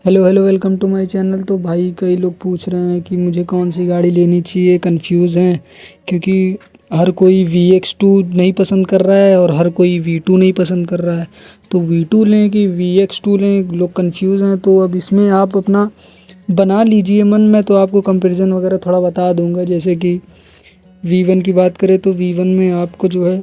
Hello hello, welcome to my channel. तो भाई कई लोग पूछ रहे हैं कि मुझे कौन सी गाड़ी लेनी चाहिए, कंफ्यूज हैं क्योंकि हर कोई VX2 नहीं पसंद कर रहा है और हर कोई V2 नहीं पसंद कर रहा है। तो V2 लें कि VX2 लें, लोग कंफ्यूज हैं। तो अब इसमें आप अपना बना लीजिए मन में, तो आपको कंपैरिजन वगैरह थोड़ा बता दूंगा। जैसे कि V1 की बात करें तो V1 में आपको जो है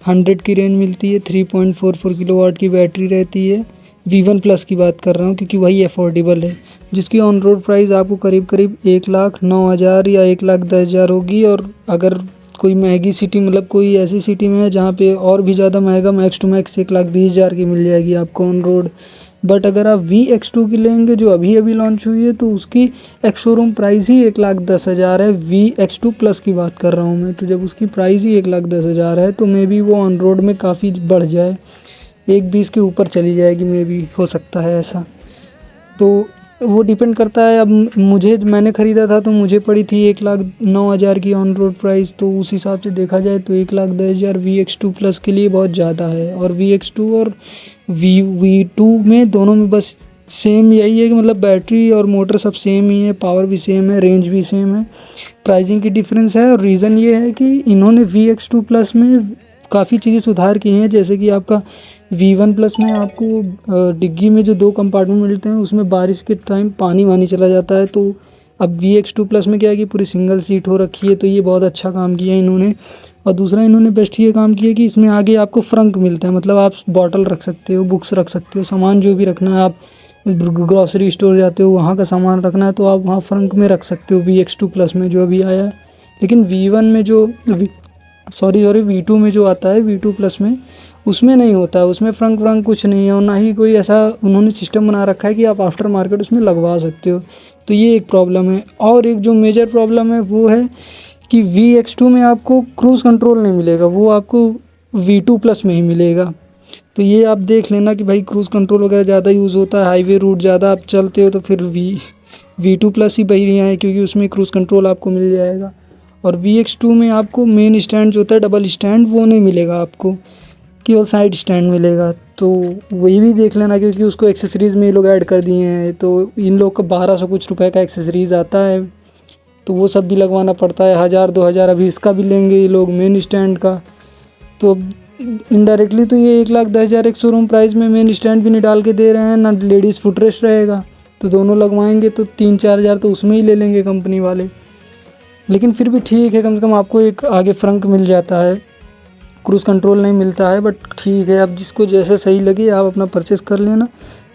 100 की रेंज मिलती है, 3.44 किलोवाट की बैटरी रहती है। V1 प्लस की बात कर रहा हूँ क्योंकि वही अफोर्डेबल है, जिसकी ऑन रोड प्राइस आपको करीब करीब 1,09,000 या 1,10,000 होगी। और अगर कोई महंगी सिटी, मतलब कोई ऐसी सिटी में है जहाँ पे और भी ज़्यादा महंगा, मैक्स टू मैक्स 1,20,000 की मिल जाएगी आपको ऑन रोड। बट अगर आप VX2 की लेंगे जो अभी अभी लॉन्च हुई है, तो उसकी एक्स शोरूम प्राइस ही 1,10,000 है। VX2 प्लस की बात कर रहा हूँ मैं। तो जब उसकी प्राइस ही 1,10,000 है तो मे बी वो ऑन रोड में काफ़ी बढ़ जाए, 1,20 के ऊपर चली जाएगी, मे बी हो सकता है ऐसा। तो वो डिपेंड करता है। अब मैंने ख़रीदा था तो मुझे पड़ी थी 1,09,000 की ऑन रोड प्राइस। तो उस हिसाब से देखा जाए तो 1,10,000 VX2 प्लस के लिए बहुत ज़्यादा है। और VX2 और V2 में दोनों में बस सेम यही है कि मतलब बैटरी और मोटर सब सेम ही है, पावर भी सेम है, रेंज भी सेम है, प्राइसिंग की डिफरेंस है। और रीज़न ये है कि इन्होंने VX2 प्लस में काफ़ी चीज़ें सुधार की हैं। जैसे कि आपका V1 प्लस में आपको डिग्गी में जो 2 कंपार्टमेंट मिलते हैं उसमें बारिश के टाइम पानी वानी चला जाता है। तो अब VX2 प्लस में क्या है कि पूरी सिंगल सीट हो रखी है, तो ये बहुत अच्छा काम किया है इन्होंने। और दूसरा इन्होंने बेस्ट ये काम किया कि इसमें आगे आपको फ्रंक मिलता है, मतलब आप बॉटल रख सकते हो, बुक्स रख सकते हो, सामान जो भी रखना है। आप ग्रॉसरी स्टोर जाते हो, वहाँ का सामान रखना है तो आप वहाँ फ्रंक में रख सकते हो VX2 प्लस में जो अभी आया है। लेकिन V1 में जो सॉरी V2 में जो आता है, V2 प्लस में, उसमें नहीं होता है। उसमें फ्रंक व्रंक कुछ नहीं है और ना ही कोई ऐसा उन्होंने सिस्टम बना रखा है कि आप आफ्टर मार्केट उसमें लगवा सकते हो। तो ये एक प्रॉब्लम है। और एक जो मेजर प्रॉब्लम है वो है कि VX2 में आपको क्रूज़ कंट्रोल नहीं मिलेगा, वो आपको V2 प्लस में ही मिलेगा। तो ये आप देख लेना कि भाई क्रूज़ कंट्रोल वगैरह ज़्यादा यूज़ होता है, हाईवे रूट ज़्यादा आप चलते हो तो फिर V2 प्लस ही बढ़िया है क्योंकि उसमें क्रूज़ कंट्रोल आपको मिल जाएगा। और VX2 में आपको मेन स्टैंड जो होता है डबल स्टैंड, वो नहीं मिलेगा आपको, केवल साइड स्टैंड मिलेगा। तो वही भी देख लेना क्योंकि उसको एक्सेसरीज़ में ये लोग ऐड कर दिए हैं। तो इन लोग का 1,200 कुछ रुपए का एक्सेसरीज़ आता है, तो वो सब भी लगवाना पड़ता है। 1,000-2,000 अभी इसका भी लेंगे ये लोग, मेन स्टैंड का। तो इनडायरेक्टली तो ये 1,10,000 एक शोरूम प्राइस में मेन स्टैंड भी नहीं डाल के दे रहे हैं, ना लेडीज़ फुटरेस्ट रहेगा। तो दोनों लगवाएंगे तो 3-4 हज़ार तो उसमें ही ले लेंगे कंपनी वाले। लेकिन फिर भी ठीक है, कम से कम आपको एक आगे फ्रंक मिल जाता है, क्रूज़ कंट्रोल नहीं मिलता है, बट ठीक है। अब जिसको जैसा सही लगे आप अपना परचेस कर लेना।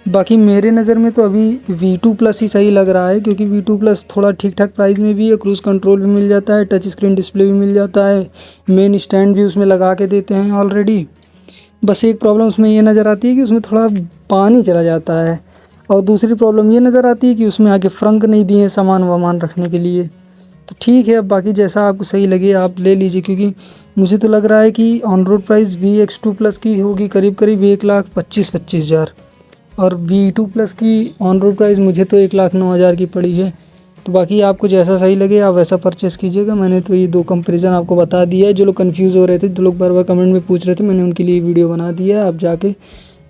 बाकी मेरे नज़र में तो अभी V2 प्लस ही सही लग रहा है क्योंकि V2 प्लस थोड़ा ठीक ठाक प्राइस में भी है, क्रूज़ कंट्रोल भी मिल जाता है, टच स्क्रीन डिस्प्ले भी मिल जाता है, मेन स्टैंड भी उसमें लगा के देते हैं ऑलरेडी। बस एक प्रॉब्लम उसमें ये नज़र आती है कि उसमें थोड़ा पानी चला जाता है। और दूसरी प्रॉब्लम ये नज़र आती है कि उसमें आगे फ्रंक नहीं दिए सामान वामान रखने के लिए। तो ठीक है, अब बाकी जैसा आपको सही लगे आप ले लीजिए क्योंकि मुझे तो लग रहा है कि on road price VX2 plus की होगी करीब करीब 1,25,000 और V2 प्लस की ऑन रोड प्राइस मुझे तो 1,09,000 की पड़ी है। तो बाकी आपको जैसा सही लगे आप वैसा परचेस कीजिएगा। मैंने तो ये 2 कंपैरिजन आपको बता दिया है। जो लोग कंफ्यूज हो रहे थे, जो लोग बार बार कमेंट में पूछ रहे थे, मैंने उनके लिए वीडियो बना दिया है। आप जाके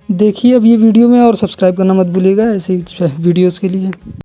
देखिए अब ये वीडियो में, और सब्सक्राइब करना मत भूलिएगा ऐसी वीडियोज़ के लिए।